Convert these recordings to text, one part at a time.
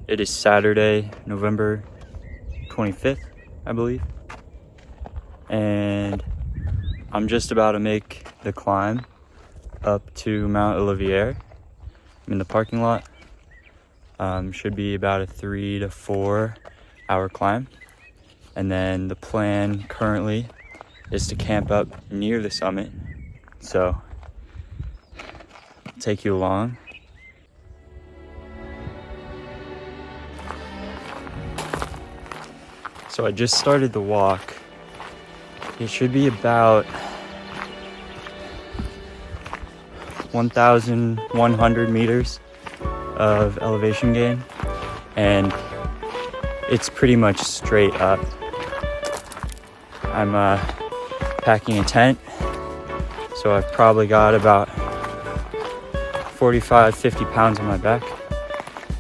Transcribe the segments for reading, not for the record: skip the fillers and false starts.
It is Saturday, November 25th, I believe. And I'm just about to make the climb up to Mount Ollivier. I'm in the parking lot. Should be about a 3 to 4 hour climb. And then the plan currently is to camp up near the summit. So I'll take you along. So I just started the walk. It should be about 1,100 meters of elevation gain, and it's pretty much straight up. I'm packing a tent, so I've probably got about 45-50 pounds on my back,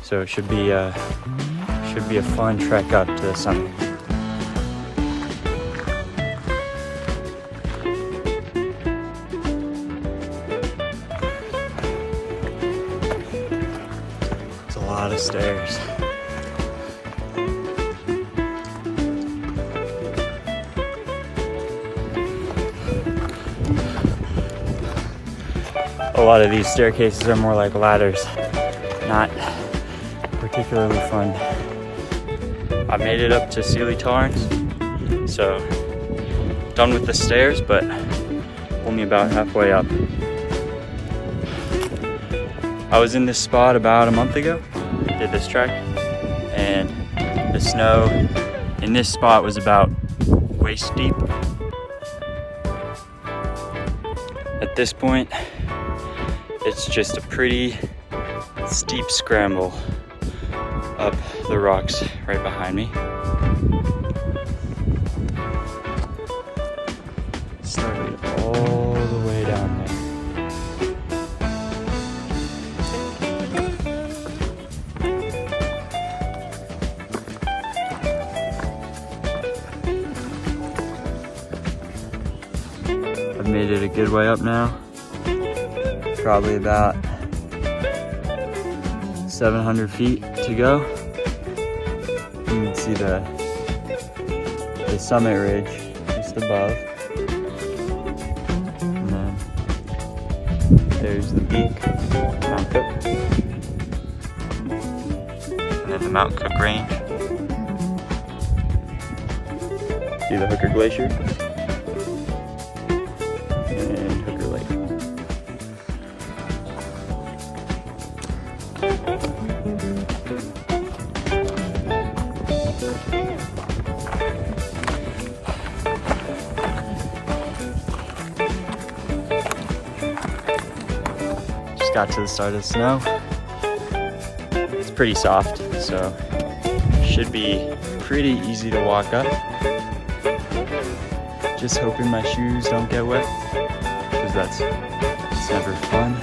so it should be a fun trek up to the summit. It's a lot of stairs. A lot of these staircases are more like ladders, not particularly fun. I made it up to Sealy Tarns, so done with the stairs, but only about halfway up. I was in this spot about a month ago, did this trek, and the snow in this spot was about waist deep. At this point, it's just a pretty steep scramble up the rocks right behind me. Started all the way down there. I've made it a good way up now. Probably about 700 feet to go. You can see the summit ridge just above. And then there's the peak, Mount Cook. And then the Mount Cook Range. See the Hooker Glacier? And Hooker Lake. Just got to the start of the snow. It's pretty soft, so should be pretty easy to walk up. Just hoping my shoes don't get wet, because it's never fun.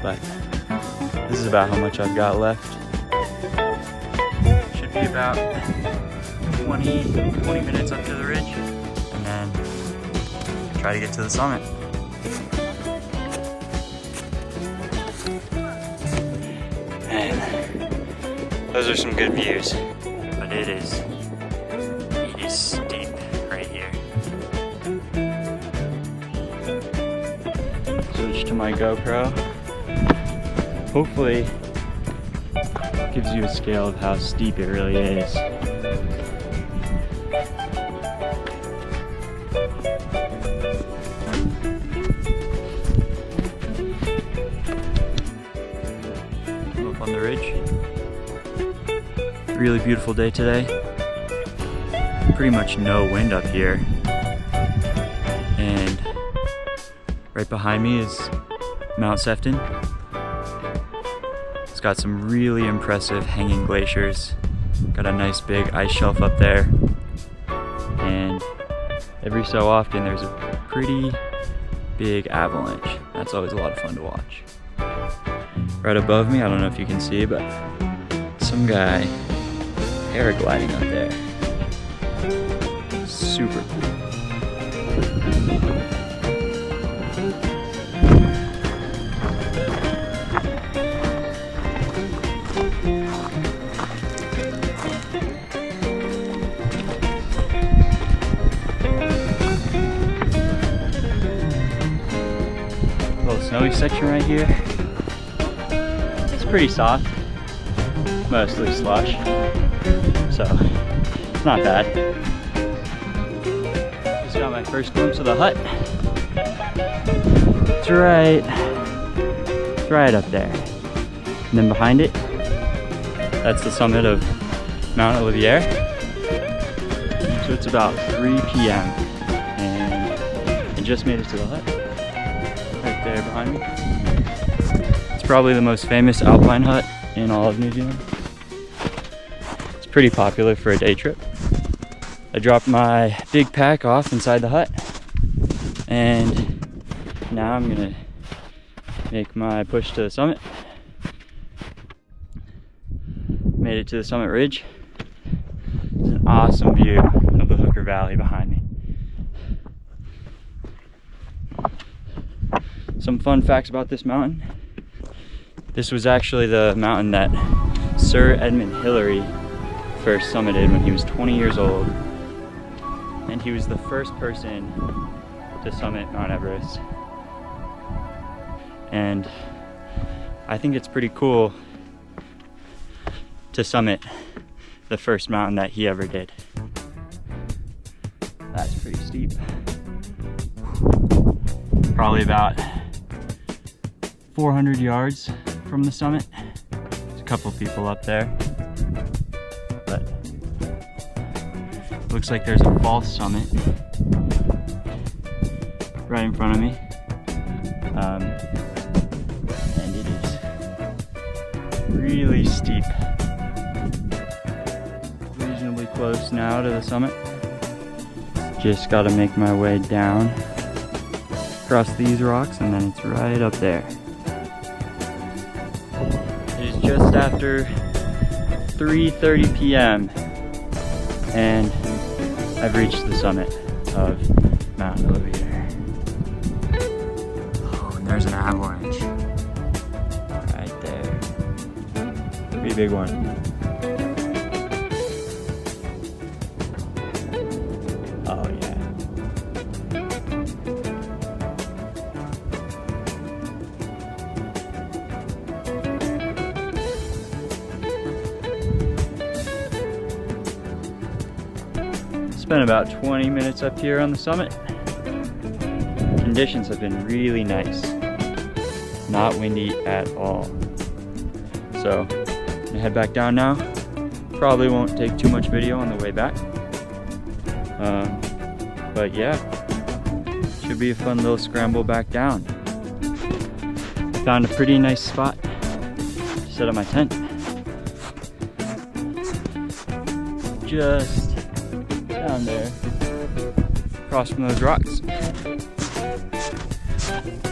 But this is about how much I've got left. Should be about 20 minutes up to the ridge, and then try to get to the summit. And those are some good views, but it is steep right here. Switch to my GoPro. Hopefully gives you a scale of how steep it really is. Up on the ridge. Really beautiful day today. Pretty much no wind up here. And right behind me is Mount Sefton. It's got some really impressive hanging glaciers. Got a nice big ice shelf up there. And every so often there's a pretty big avalanche. That's always a lot of fun to watch. Right above me, I don't know if you can see, but some guy paragliding up there. Super cool. snowy section right here. It's pretty soft, mostly slush, so it's not bad. Just got my first glimpse of the hut. It's right up there. And then behind it, that's the summit of Mount Ollivier. So it's about 3 p.m. and I just made it to the hut. Right there behind me. It's probably the most famous alpine hut in all of New Zealand. It's pretty popular for a day trip. I dropped my big pack off inside the hut, and now I'm gonna make my push to the summit. Made it to the summit ridge. It's an awesome view of the Hooker Valley behind me. Some fun facts about this mountain. This was actually the mountain that Sir Edmund Hillary first summited when he was 20 years old. And he was the first person to summit Mount Everest. And I think it's pretty cool to summit the first mountain that he ever did. That's pretty steep. Probably about 400 yards from the summit. There's a couple people up there, but looks like there's a false summit right in front of me. And it is really steep. Reasonably close now to the summit. Just gotta make my way down across these rocks and then it's right up there. It is just after 3:30 p.m. and I've reached the summit of Mount Ollivier. Oh, and there's an avalanche right there. Pretty big one. Oh yeah. Spent about 20 minutes up here on the summit. Conditions have been really nice. Not windy at all. So, I'm gonna head back down now. Probably won't take too much video on the way back. But yeah, should be a fun little scramble back down. Found a pretty nice spot to set up my tent. Just down there, across from those rocks.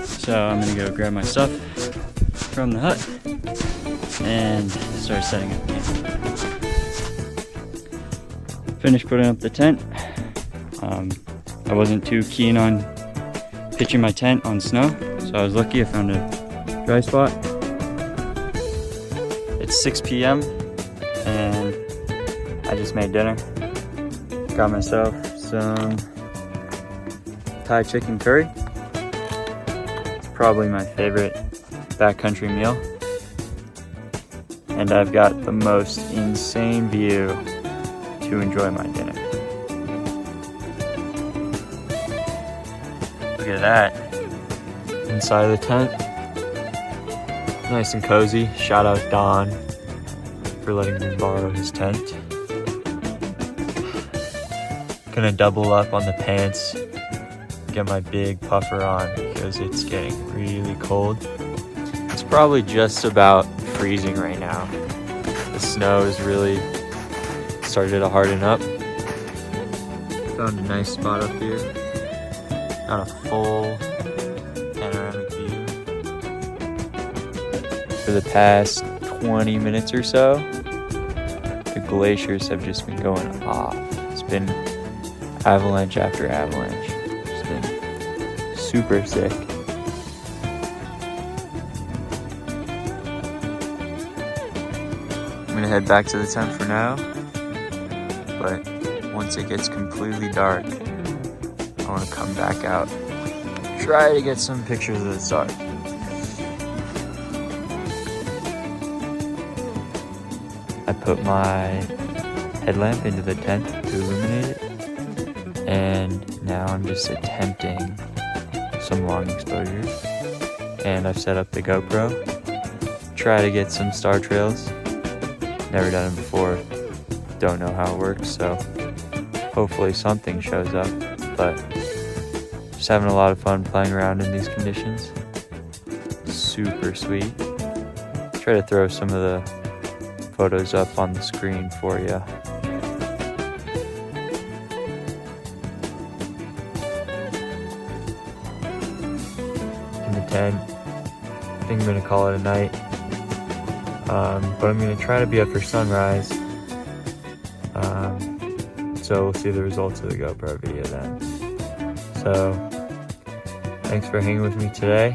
So I'm gonna go grab my stuff from the hut and start setting up camp. Finished putting up the tent. I wasn't too keen on pitching my tent on snow, so I was lucky I found a dry spot. It's 6 p.m. and I just made dinner. Got myself some Thai chicken curry. Probably my favorite backcountry meal. And I've got the most insane view to enjoy my dinner. Look at that. Inside of the tent. Nice and cozy. Shout out Don for letting me borrow his tent. Gonna double up on the pants. Get my big puffer on because it's getting really cold. It's probably just about freezing right now. The snow has really started to harden up. Found a nice spot up here. Got a full panoramic view. For the past 20 minutes or so, the glaciers have just been going off. It's been avalanche after avalanche. It's been super sick. I'm gonna head back to the tent for now, but once it gets completely dark, I want to come back out, try to get some pictures of the stars. I put my headlamp into the tent to illuminate it, and now I'm just attempting some long exposures. And I've set up the GoPro, try to get some star trails. Never done it before, don't know how it works, so hopefully something shows up. But just having a lot of fun playing around in these conditions. Super sweet. Try to throw some of the photos up on the screen for you. In the tent, I think I'm gonna call it a night. But I'm gonna try to be up for sunrise. So we'll see the results of the GoPro video then. So thanks for hanging with me today.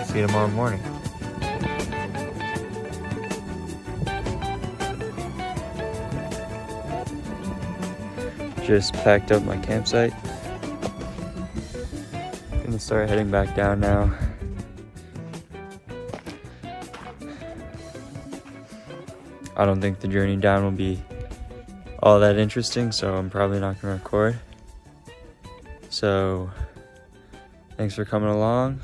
See you tomorrow morning. Just packed up my campsite. Gonna start heading back down now. I don't think the journey down will be all that interesting, so I'm probably not gonna record. So thanks for coming along.